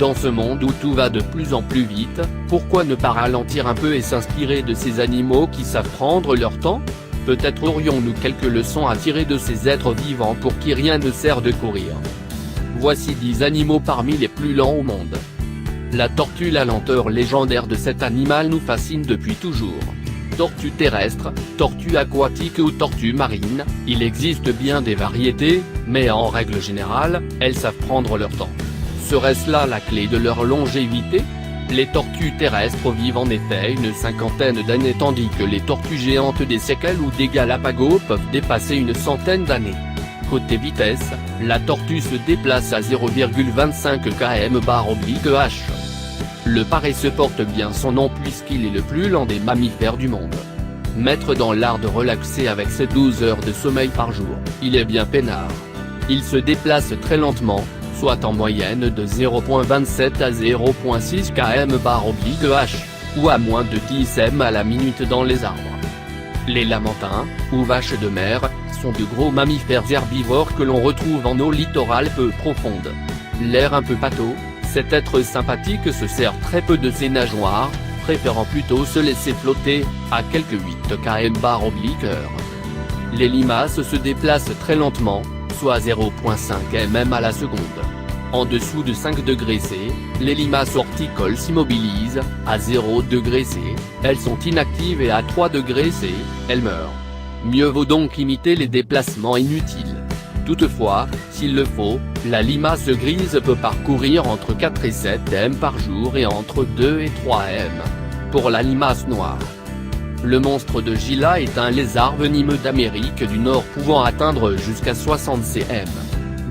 Dans ce monde où tout va de plus en plus vite, pourquoi ne pas ralentir un peu et s'inspirer de ces animaux qui savent prendre leur temps? Peut-être aurions-nous quelques leçons à tirer de ces êtres vivants pour qui rien ne sert de courir. Voici 10 animaux parmi les plus lents au monde. La tortue. La lenteur légendaire de cet animal nous fascine depuis toujours. Tortue terrestre, tortue aquatique ou tortue marine, il existe bien des variétés, mais en règle générale, elles savent prendre leur temps. Serait-ce là la clé de leur longévité? Les tortues terrestres vivent en effet une cinquantaine d'années tandis que les tortues géantes des Seychelles ou des Galapagos peuvent dépasser une centaine d'années. Côté vitesse, la tortue se déplace à 0,25 km/h. Le paresseux porte bien son nom puisqu'il est le plus lent des mammifères du monde. Maître dans l'art de relaxer avec ses 12 heures de sommeil par jour, il est bien peinard. Il se déplace très lentement, soit en moyenne de 0,27 à 0,6 km/h, ou à moins de 10 m à la minute dans les arbres. Les lamantins, ou vaches de mer, sont de gros mammifères herbivores que l'on retrouve en eau littorale peu profonde. L'air un peu pâteau, cet être sympathique se sert très peu de ses nageoires, préférant plutôt se laisser flotter, à quelques 8 km/h. Les limaces se déplacent très lentement, soit 0,5 mm à la seconde. En dessous de 5 degrés C, les limaces horticoles s'immobilisent, à 0 degrés C, elles sont inactives et à 3 degrés C, elles meurent. Mieux vaut donc imiter les déplacements inutiles. Toutefois, s'il le faut, la limace grise peut parcourir entre 4 et 7 m par jour et entre 2 et 3 m. Pour la limace noire. Le monstre de Gila est un lézard venimeux d'Amérique du Nord pouvant atteindre jusqu'à 60 cm.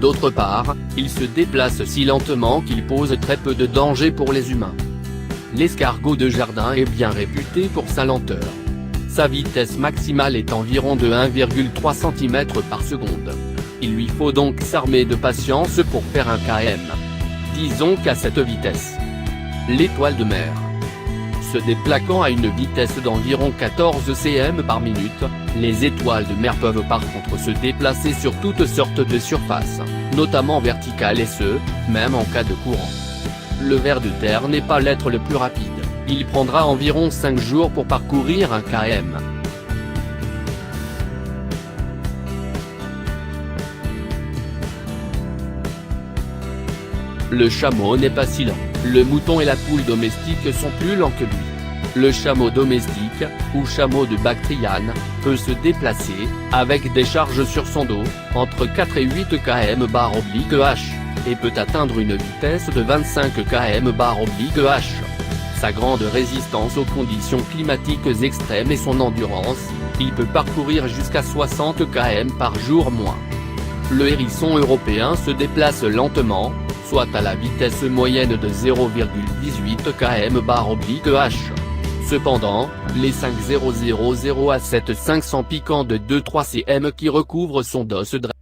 D'autre part, il se déplace si lentement qu'il pose très peu de danger pour les humains. L'escargot de jardin est bien réputé pour sa lenteur. Sa vitesse maximale est environ de 1,3 cm par seconde. Il lui faut donc s'armer de patience pour faire un km. Disons qu'à cette vitesse. L'étoile de mer. Se déplaçant à une vitesse d'environ 14 cm par minute, les étoiles de mer peuvent par contre se déplacer sur toutes sortes de surfaces, notamment verticales et ce, même en cas de courant. Le ver de terre n'est pas l'être le plus rapide, il prendra environ 5 jours pour parcourir un km. Le chameau n'est pas si lent. Le mouton et la poule domestique sont plus lents que lui. Le chameau domestique, ou chameau de Bactriane, peut se déplacer, avec des charges sur son dos, entre 4 et 8 km/h, et peut atteindre une vitesse de 25 km/h. Sa grande résistance aux conditions climatiques extrêmes et son endurance, il peut parcourir jusqu'à 60 km par jour moins. Le hérisson européen se déplace lentement, soit à la vitesse moyenne de 0,18 km/h. Cependant, les 5,000 à 7,500 piquants de 2-3 cm qui recouvrent son dos se dressent.